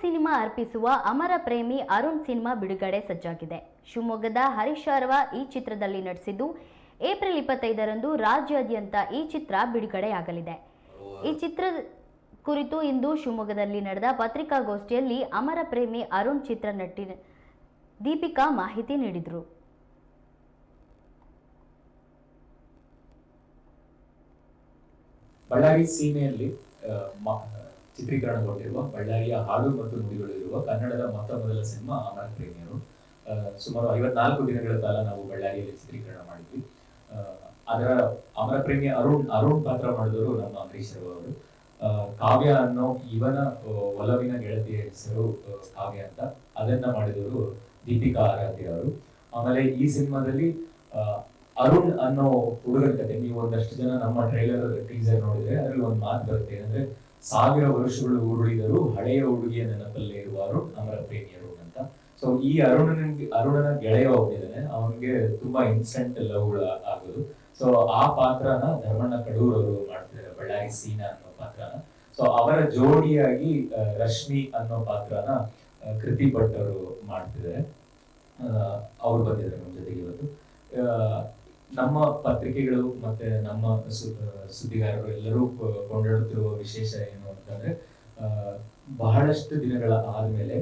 Cinema ಅರ್ಪಿಸುವ ಅಮರ ಪ್ರೇಮಿ Arun cinema ಬಿಡುಗಡೆ ಸಜ್ಜಾಗಿದೆ. ಶಿವಮೊಗ್ಗದ ಹರೀಶ್ ಅರವ ಈ ಚಿತ್ರದಲ್ಲಿ ನಟಿಸಿದ್ದು, ಏಪ್ರಿಲ್ 25ರಂದು ರಾಜ್ಯಾದ್ಯಂತ ಈ ಚಿತ್ರ ಬಿಡುಗಡೆಯಾಗಲಿದೆ. ಈ ಚಿತ್ರದ ಕುರಿತು ಇಂದು ಶಿವಮೊಗ್ಗದಲ್ಲಿ ನಡೆದ ಪತ್ರಿಕಾಗೋಷ್ಠಿಯಲ್ಲಿ ಅಮರ ಪ್ರೇಮಿ ಅರುಣ್ ಚಿತ್ರ ನಟಿ ದೀಪಿಕಾ ಮಾಹಿತಿ ನೀಡಿದರು. ಬಳ್ಳಾರಿ ಸೀಮೆಯಲ್ಲಿ ಚಿತ್ರೀಕರಣಗೊಂಡಿರುವ ಬಳ್ಳಾರಿಯ ಹಾಡು ಮತ್ತು ನುಡಿಗಳು ಇರುವ ಕನ್ನಡದ ಮೊದಲ ಸಿನಿಮಾ ಅಮರ ಪ್ರೇಮಿಯರು. ಸುಮಾರು 54 ದಿನಗಳ ಕಾಲ ನಾವು ಬಳ್ಳಾರಿಯಲ್ಲಿ ಚಿತ್ರೀಕರಣ ಮಾಡಿದ್ವಿ. ಅದರ ಅಮರ ಪ್ರೇಮಿ ಅರುಣ್ ಪಾತ್ರ ಮಾಡಿದವರು ನಮ್ಮ ಅಂಬರೀಶ್ ಅವರು. ಕಾವ್ಯ ಅನ್ನೋ ಇವನ ಒಲವಿನ ಗೆಳತಿಯ ಹೆಸರು ಕಾವ್ಯ ಅಂತ, ಅದನ್ನ ಮಾಡಿದವರು ದೀಪಿಕಾ ಆರಾಧ್ಯ ಅವರು. ಆಮೇಲೆ ಈ ಸಿನಿಮಾದಲ್ಲಿ ಅರುಣ್ ಅನ್ನೋ ಹುಡುಗನ ಕತೆ, ನೀವು ಒಂದಷ್ಟು ಜನ ನಮ್ಮ ಟ್ರೈಲರ್ ಟೀಸರ್ ನೋಡಿದ್ರೆ ಅದ್ರಲ್ಲಿ ಒಂದು ಮಾತು ಬರುತ್ತೆ, ಏನಂದ್ರೆ 1000 ವರ್ಷಗಳು ಉರುಳಿದರು ಹಳೆಯ ಹುಡುಗಿಯ ನೆನಪಲ್ಲೇ ಇರುವ ಅರುಣ್ ಅಮರ ಪ್ರೇಮಿಯರು ಅಂತ. ಸೊ ಈ ಅರುಣನ ಗೆಳೆಯ ಒಬ್ಬನಿದ್ದಾನೆ, ಅವನಿಗೆ ತುಂಬಾ ಇನ್ಸ್ಟೆಂಟ್ ಲವ್ ಆಗೋದು. ಸೊ ಆ ಪಾತ್ರನ ಧರ್ಮಣ್ಣ ಕಡೂರ್ ಅವರು ಮಾಡ್ತಿದ್ದಾರೆ, ಬಳ್ಳಾರಿ ಸೀನಾ ಅನ್ನೋ ಪಾತ್ರನ. ಸೊ ಅವರ ಜೋಡಿಯಾಗಿ ರಶ್ಮಿ ಅನ್ನೋ ಪಾತ್ರನ ಕೃತಿ ಭಟ್ ಅವರು ಮಾಡ್ತಿದ್ದಾರೆ. ಅವ್ರು ಬಂದಿದ್ದಾರೆ ನಮ್ಮ ಜೊತೆಗೆ ಇವತ್ತು. ನಮ್ಮ ಪತ್ರಿಕೆಗಳು ಮತ್ತೆ ನಮ್ಮ ಸುದ್ದಿಗಾರರು ಎಲ್ಲರೂ ಕೊಂಡಾಡುತ್ತಿರುವ ವಿಶೇಷ ಏನು ಅಂತಂದ್ರೆ, ಬಹಳಷ್ಟು ದಿನಗಳ ಆದ್ಮೇಲೆ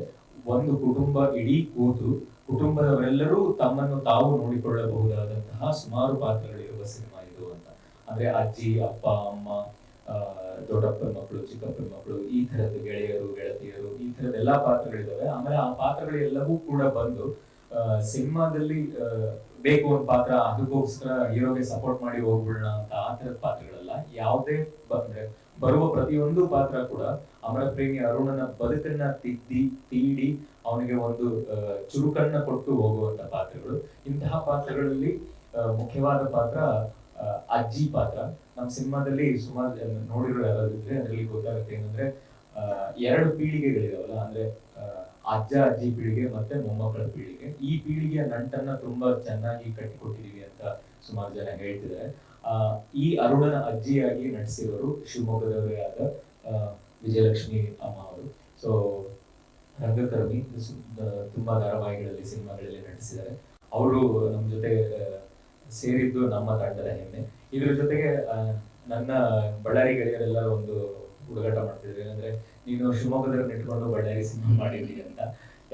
ಒಂದು ಕುಟುಂಬ ಇಡೀ ಕೂತು ಕುಟುಂಬದವರೆಲ್ಲರೂ ತಮ್ಮನ್ನು ತಾವು ನೋಡಿಕೊಳ್ಳಬಹುದಾದಂತಹ ಸುಮಾರು ಪಾತ್ರಗಳಿರುವ ಸಿನಿಮಾ ಇದು ಅಂತ. ಅಂದ್ರೆ ಅಜ್ಜಿ, ಅಪ್ಪ, ಅಮ್ಮ, ದೊಡ್ಡಪ್ಪನ ಮಕ್ಕಳು, ಚಿಕ್ಕಪ್ಪನ ಮಕ್ಕಳು, ಈ ತರದ ಗೆಳೆಯರು, ಗೆಳತಿಯರು, ಈ ತರದ ಎಲ್ಲಾ ಪಾತ್ರಗಳಿದಾವೆ. ಆಮೇಲೆ ಆ ಪಾತ್ರಗಳೆಲ್ಲವೂ ಕೂಡ ಬಂದು ಸಿನಿಮಾದಲ್ಲಿ ಬೇಕು ಒಂದು ಪಾತ್ರ, ಅದಕ್ಕೋಸ್ಕರ ಹೀರೋಗೆ ಸಪೋರ್ಟ್ ಮಾಡಿ ಹೋಗ್ಬಿಡೋಣ ಅಂತ ಆ ತರದ ಪಾತ್ರಗಳಲ್ಲ. ಯಾವುದೇ ಬಂದ್ರೆ ಬರುವ ಪ್ರತಿಯೊಂದು ಪಾತ್ರ ಕೂಡ ಅಮರ ಪ್ರೇಮಿ ಅರುಣನ ಬದುಕನ್ನ ತೀಡಿ ಅವನಿಗೆ ಒಂದು ಚುರುಕನ್ನ ಕೊಟ್ಟು ಹೋಗುವಂತ ಪಾತ್ರಗಳು. ಇಂತಹ ಪಾತ್ರಗಳಲ್ಲಿ ಮುಖ್ಯವಾದ ಪಾತ್ರ ಅಜ್ಜಿ ಪಾತ್ರ. ನಮ್ಮ ಸಿನಿಮಾದಲ್ಲಿ ಸುಮಾರು ನೋಡಿರೋ ಯಾರಾದಿದ್ರೆ ಅದರಲ್ಲಿ ಗೊತ್ತಾಗುತ್ತೆ ಏನಂದ್ರೆ, 2 ಪೀಳಿಗೆಗಳಿದಾವಲ್ಲ, ಅಂದ್ರೆ ಅಜ್ಜ ಅಜ್ಜಿ ಪೀಳಿಗೆ ಮತ್ತೆ ಮೊಮ್ಮಕ್ಕಳ ಪೀಳಿಗೆ. ಈ ಪೀಳಿಗೆಯ ನಂಟನ್ನ ತುಂಬಾ ಚೆನ್ನಾಗಿ ಕಟ್ಟಿಕೊಟ್ಟಿದೀವಿ ಅಂತ ಸುಮಾರು ಜನ ಹೇಳ್ತಿದ್ದಾರೆ. ಈ ಅರುಣನ ಅಜ್ಜಿಯಾಗಿ ನಟಿಸಿರೋರು ಶಿವಮೊಗ್ಗದವರೇ ಆದ ವಿಜಯಲಕ್ಷ್ಮಿ ಅಮ್ಮ ಅವರು. ಸೊ ರಂಗಕರ್ಮಿ, ತುಂಬಾ ಧಾರಾವಾಹಿಗಳಲ್ಲಿ, ಸಿನಿಮಾಗಳಲ್ಲಿ ನಟಿಸಿದ್ದಾರೆ. ಅವರು ನಮ್ಮ ಜೊತೆ ಸೇರಿದ್ದು ನಮ್ಮ ತಂಡದ ಹೆಮ್ಮೆ. ಇದ್ರ ಜೊತೆಗೆ ನನ್ನ ಬಳ್ಳಾರಿ ಗೆಳೆಯರೆಲ್ಲ ಒಂದು ಹುಡುಗಾಟ ಮಾಡ್ತಿದ್ರು, ಏನಂದ್ರೆ ನೀನು ಶಿವಮೊಗ್ಗದವ್ರನ್ನ ಇಟ್ಕೊಂಡು ಬಳ್ಳಾರಿ ಸಿನಿಮಾ ಮಾಡಿದ್ರಿ ಅಂತ.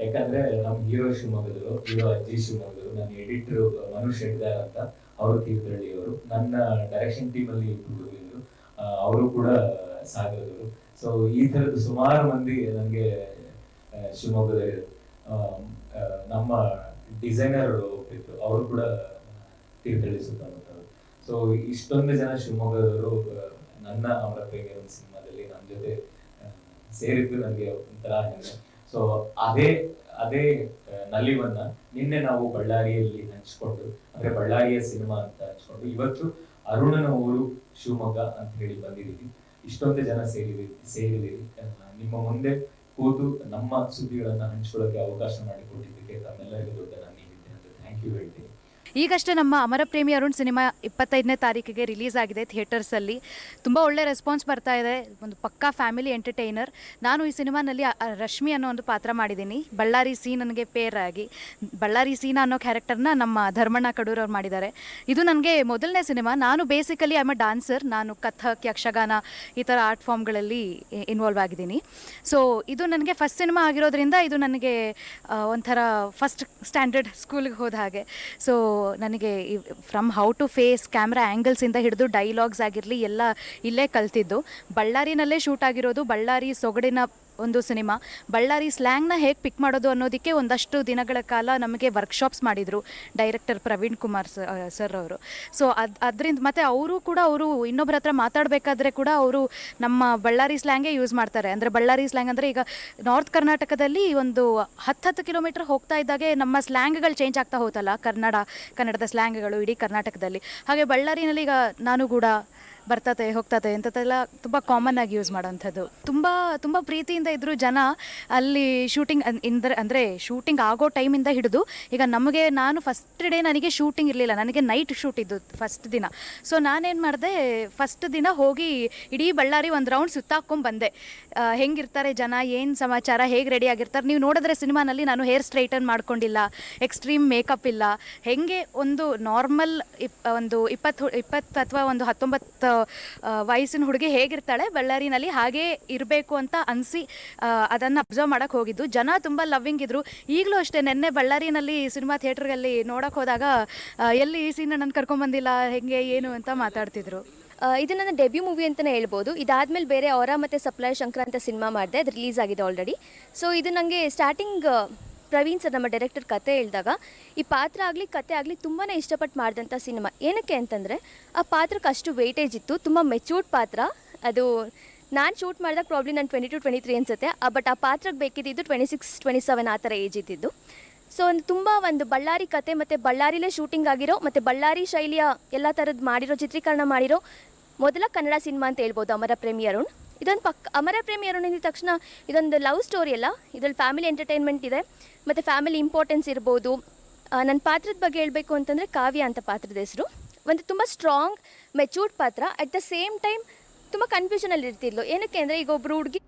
ಯಾಕಂದ್ರೆ ನಮ್ ಹೀರೋ ಶಿವಮೊಗ್ಗದವರು, ಹೀರೋ ಅಜ್ಜಿ ಶಿವಮೊಗ್ಗದವರು, ನನ್ನ ಎಡಿಟರ್ ಮನುಷ್ ಶೆಟ್ದಾರ್ ಅಂತ ಅವರು ತೀರ್ಥಹಳ್ಳಿ ಅವರು, ನನ್ನ ಡೈರೆಕ್ಷನ್ ಟೀಮ್ ಅಲ್ಲಿ ಹುಡುಗರು ಅವರು ಕೂಡ ಸಾಗರದವರು. ಸೊ ಈ ತರದ್ದು ಸುಮಾರು ಮಂದಿ ನನಗೆ ಶಿವಮೊಗ್ಗದ ನಮ್ಮ ಡಿಸೈನರ್ ಒಪ್ಪಿದ್ರು, ಅವರು ಕೂಡ ತೀರ್ಥಹಳ್ಳಿ ಸುತ್ತಮುತ್ತವರು. ಸೊ ಇಷ್ಟೊಂದು ಜನ ಶಿವಮೊಗ್ಗದವರು ನನ್ನ ಅಮರ ಪ್ರೇಮಿ ಒಂದು ಸಿನಿಮಾದಲ್ಲಿ ನನ್ನ ಜೊತೆ ಸೇರಿದ್ದು ನನಗೆ ಒಂಥರ ಹೆಮ್ಮೆ. ಸೊ ಅದೇ ನಲಿವನ್ನ ನಿನ್ನೆ ನಾವು ಬಳ್ಳಾರಿಯಲ್ಲಿ ಹಂಚ್ಕೊಂಡು, ಅಂದ್ರೆ ಬಳ್ಳಾರಿಯ ಸಿನಿಮಾ ಅಂತ ಹಂಚ್ಕೊಂಡು, ಇವತ್ತು ಅರುಣನ ಊರು ಶಿವಮೊಗ್ಗ ಅಂತ ಹೇಳಿ ಬಂದಿದ್ದೀವಿ. ಇಷ್ಟೊಂದು ಜನ ಸೇರಿದ್ದೀವಿ. ನಿಮ್ಮ ಮುಂದೆ ಕೂತು ನಮ್ಮ ಸುದ್ದಿಗಳನ್ನ ಹಂಚ್ಕೊಳ್ಳೋಕೆ ಅವಕಾಶ ಮಾಡಿಕೊಟ್ಟಿದ್ದಕ್ಕೆ ತಮ್ಮೆಲ್ಲರಿಗೂ ದೊಡ್ಡ ನನ್ನಿದೆ ಅಂತ ಥ್ಯಾಂಕ್ ಯು ಹೇಳ್ತೀನಿ. ಈಗಷ್ಟೇ ನಮ್ಮ ಅಮರ ಪ್ರೇಮಿ ಅರುಣ್ ಸಿನಿಮಾ 25ನೇ ತಾರೀಕಿಗೆ ರಿಲೀಸ್ ಆಗಿದೆ ಥಿಯೇಟರ್ಸಲ್ಲಿ. ತುಂಬ ಒಳ್ಳೆ ರೆಸ್ಪಾನ್ಸ್ ಬರ್ತಾ ಇದೆ. ಒಂದು ಪಕ್ಕಾ ಫ್ಯಾಮಿಲಿ ಎಂಟರ್ಟೈನರ್. ನಾನು ಈ ಸಿನಿಮಾನಲ್ಲಿ ರಶ್ಮಿ ಅನ್ನೋ ಒಂದು ಪಾತ್ರ ಮಾಡಿದ್ದೀನಿ, ಬಳ್ಳಾರಿ ಸೀನನ್ಗೆ ಪೇರ್ ಆಗಿ. ಬಳ್ಳಾರಿ ಸೀನಾ ಅನ್ನೋ ಕ್ಯಾರೆಕ್ಟರ್ನ ನಮ್ಮ ಧರ್ಮಣ್ಣ ಕಡೂರ್ ಅವ್ರು ಮಾಡಿದ್ದಾರೆ. ಇದು ನನಗೆ ಮೊದಲನೇ ಸಿನಿಮಾ. ನಾನು basically I am a dancer. ನಾನು ಕಥಕ್, ಯಕ್ಷಗಾನ ಈ ಥರ ಆರ್ಟ್ ಫಾರ್ಮ್ಗಳಲ್ಲಿ ಇನ್ವಾಲ್ವ್ ಆಗಿದ್ದೀನಿ. ಸೊ ಇದು ನನಗೆ ಫಸ್ಟ್ ಸಿನಿಮಾ ಆಗಿರೋದ್ರಿಂದ ಇದು ನನಗೆ ಒಂಥರ ಫಸ್ಟ್ ಸ್ಟ್ಯಾಂಡರ್ಡ್ ಸ್ಕೂಲಿಗೆ ಹೋದ ಹಾಗೆ. ಸೊ ನನಗೆ from how to face, camera ಆ್ಯಂಗಲ್ಸಿಂದ ಹಿಡಿದು ಡೈಲಾಗ್ಸ್ ಆಗಿರಲಿ ಎಲ್ಲ ಇಲ್ಲೇ ಕಲ್ತಿದ್ದು. ಬಳ್ಳಾರಿನಲ್ಲೇ ಶೂಟ್ ಆಗಿರೋದು. ಬಳ್ಳಾರಿ ಸೊಗಡಿನ ಒಂದು ಸಿನಿಮಾ. ಬಳ್ಳಾರಿ ಸ್ಲ್ಯಾಂಗ್ನ ಹೇಗೆ ಪಿಕ್ ಮಾಡೋದು ಅನ್ನೋದಕ್ಕೆ ಒಂದಷ್ಟು ದಿನಗಳ ಕಾಲ ನಮಗೆ ವರ್ಕ್ಶಾಪ್ಸ್ ಮಾಡಿದರು ಡೈರೆಕ್ಟರ್ ಪ್ರವೀಣ್ ಕುಮಾರ್ ಸರ್ ಅವರು. ಸೊ ಅದರಿಂದ ಮತ್ತು ಅವರು ಇನ್ನೊಬ್ಬರ ಹತ್ರ ಮಾತಾಡಬೇಕಾದ್ರೆ ಕೂಡ ಅವರು ನಮ್ಮ ಬಳ್ಳಾರಿ ಸ್ಲ್ಯಾಂಗೇ ಯೂಸ್ ಮಾಡ್ತಾರೆ. ಅಂದರೆ ಬಳ್ಳಾರಿ ಸ್ಲ್ಯಾಂಗ್ ಅಂದರೆ ಈಗ ನಾರ್ತ್ ಕರ್ನಾಟಕದಲ್ಲಿ ಒಂದು 10 ಕಿಲೋಮೀಟರ್ ಹೋಗ್ತಾ ಇದ್ದಾಗೆ ನಮ್ಮ ಸ್ಲ್ಯಾಂಗ್ಗಳು ಚೇಂಜ್ ಆಗ್ತಾ ಹೋತಲ್ಲ, ಕನ್ನಡದ ಸ್ಲ್ಯಾಂಗ್ಗಳು ಇಡೀ ಕರ್ನಾಟಕದಲ್ಲಿ. ಹಾಗೆ ಬಳ್ಳಾರಿನಲ್ಲಿ ಈಗ ನಾನು ಕೂಡ ಬರ್ತತೆ ಹೋಗ್ತತೆ ಇಂಥದ್ದೆಲ್ಲ ತುಂಬ ಕಾಮನ್ ಆಗಿ ಯೂಸ್ ಮಾಡೋವಂಥದ್ದು. ತುಂಬ ಪ್ರೀತಿಯಿಂದ ಇದ್ದರು ಜನ ಅಲ್ಲಿ ಶೂಟಿಂಗ್ ಅಂದರೆ ಶೂಟಿಂಗ್ ಆಗೋ ಟೈಮಿಂದ ಹಿಡಿದು ಈಗ ನಾನು ಫಸ್ಟ್ ಡೇ ನನಗೆ ಶೂಟಿಂಗ್ ಇರಲಿಲ್ಲ, ನನಗೆ ನೈಟ್ ಶೂಟ್ ಇದ್ದು ಫಸ್ಟ್ ದಿನ. ಸೊ ನಾನೇನು ಮಾಡಿದೆ, ಫಸ್ಟ್ ದಿನ ಹೋಗಿ ಇಡೀ ಬಳ್ಳಾರಿ ಒಂದು ರೌಂಡ್ ಸುತ್ತಾಕೊಂಡು ಬಂದೆ. ಹೆಂಗಿರ್ತಾರೆ ಜನ, ಏನು ಸಮಾಚಾರ, ಹೇಗೆ ರೆಡಿ ಆಗಿರ್ತಾರೆ. ನೀವು ನೋಡಿದ್ರೆ ಸಿನಿಮಾನಲ್ಲಿ ನಾನು ಹೇರ್ ಸ್ಟ್ರೈಟನ್ ಮಾಡ್ಕೊಂಡಿಲ್ಲ, ಎಕ್ಸ್ಟ್ರೀಮ್ ಮೇಕಪ್ ಇಲ್ಲ. ಹೆಂಗೆ ಒಂದು ನಾರ್ಮಲ್ ಒಂದು 20 ಅಥವಾ ಒಂದು 19 ವಯಸ್ಸಿನ ಹುಡುಗಿ ಹೇಗಿರ್ತಾಳೆ ಬಳ್ಳಾರಿನಲ್ಲಿ ಹಾಗೇ ಇರಬೇಕು ಅಂತ ಅನಿಸಿ ಅದನ್ನು ಅಬ್ಸರ್ವ್ ಮಾಡೋಕ್ಕೆ ಹೋಗಿದ್ದು. ಜನ ತುಂಬ ಲವ್ವಿಂಗ್ ಇದ್ದರು. ಈಗಲೂ ಅಷ್ಟೇ, ನೆನ್ನೆ ಬಳ್ಳಾರಿನಲ್ಲಿ ಸಿನಿಮಾ ಥಿಯೇಟ್ರಲ್ಲಿ ನೋಡೋಕ್ಕೆ ಹೋದಾಗ ಎಲ್ಲಿ ಈ ಸೀನ್ ನನ್ನ ಕರ್ಕೊಂಬಂದಿಲ್ಲ, ಹೆಂಗೆ ಏನು ಅಂತ ಮಾತಾಡ್ತಿದ್ರು. ಇದು ನನ್ನ ಡೆಬ್ಯೂ ಮೂವಿ ಅಂತಲೇ ಹೇಳ್ಬೋದು. ಇದಾದಮೇಲೆ ಬೇರೆ ಅವರ ಮತ್ತು ಸಪ್ಲೈ ಶಂಕರ ಅಂತ ಸಿನಿಮಾ ಮಾಡಿದೆ, ಅದು ರಿಲೀಸ್ ಆಗಿದೆ ಆಲ್ರೆಡಿ. ಸೊ ಇದು ನನಗೆ ಸ್ಟಾರ್ಟಿಂಗ್ ಪ್ರವೀಣ್ ಸರ್ ನಮ್ಮ ಡೈರೆಕ್ಟರ್ ಕತೆ ಹೇಳಿದಾಗ ಈ ಪಾತ್ರ ಆಗಲಿ ಕತೆ ಆಗಲಿ ತುಂಬಾ ಇಷ್ಟಪಟ್ಟು ಮಾಡಿದಂಥ ಸಿನಿಮಾ. ಏನಕ್ಕೆ ಅಂತಂದರೆ ಆ ಪಾತ್ರಕ್ಕೆ ಅಷ್ಟು ವೆಯ್ಟೇಜ್ ಇತ್ತು, ತುಂಬ ಮೆಚ್ಯೂರ್ಡ್ ಪಾತ್ರ. ಅದು ನಾನು ಶೂಟ್ ಮಾಡಿದಾಗ ಪ್ರಾಬ್ಲಿ ನಾನು 22-23 ಅನಿಸುತ್ತೆ, ಬಟ್ ಆ ಪಾತ್ರಕ್ಕೆ ಬೇಕಿದ್ದು 26-27 ಆ ಥರ ಏಜ್ ಇದ್ದಿದ್ದು. ಸೊ ಒಂದು ಬಳ್ಳಾರಿ ಕತೆ ಮತ್ತು ಬಳ್ಳಾರಿಲೇ ಶೂಟಿಂಗ್ ಆಗಿರೋ ಮತ್ತು ಬಳ್ಳಾರಿ ಶೈಲಿಯ ಎಲ್ಲ ಥರದ್ದು ಮಾಡಿರೋ ಚಿತ್ರೀಕರಣ ಮಾಡಿರೋ ಮೊದಲ ಕನ್ನಡ ಸಿನಿಮಾ ಅಂತ ಹೇಳ್ಬೋದು ಅಮರ ಪ್ರೇಮಿ ಅರುಣ್. ಇದೊಂದು ಅಮರ ಪ್ರೇಮಿ ಅರುಣ್ ಅಂದಿದ ತಕ್ಷಣ ಇದೊಂದು ಲವ್ ಸ್ಟೋರಿ ಅಲ್ಲ, ಇದರಲ್ಲಿ ಫ್ಯಾಮಿಲಿ ಎಂಟರ್ಟೈನ್ಮೆಂಟ್ ಇದೆ ಮತ್ತು ಫ್ಯಾಮಿಲಿ ಇಂಪಾರ್ಟೆನ್ಸ್ ಇರ್ಬೋದು. ನನ್ನ ಪಾತ್ರದ ಬಗ್ಗೆ ಹೇಳಬೇಕು ಅಂತಂದರೆ ಕಾವ್ಯ ಅಂತ ಪಾತ್ರದ ಹೆಸರು. ಒಂದು ತುಂಬ ಸ್ಟ್ರಾಂಗ್ ಮೆಚ್ಯೂರ್ಡ್ ಪಾತ್ರ. ಅಟ್ ದ ಸೇಮ್ ಟೈಮ್ ತುಂಬ ಕನ್ಫ್ಯೂಷನಲ್ಲಿ ಇರ್ತಿದ್ಲು. ಏನಕ್ಕೆ ಅಂದರೆ ಈಗ ಒಬ್ಬರು ಹುಡುಗಿ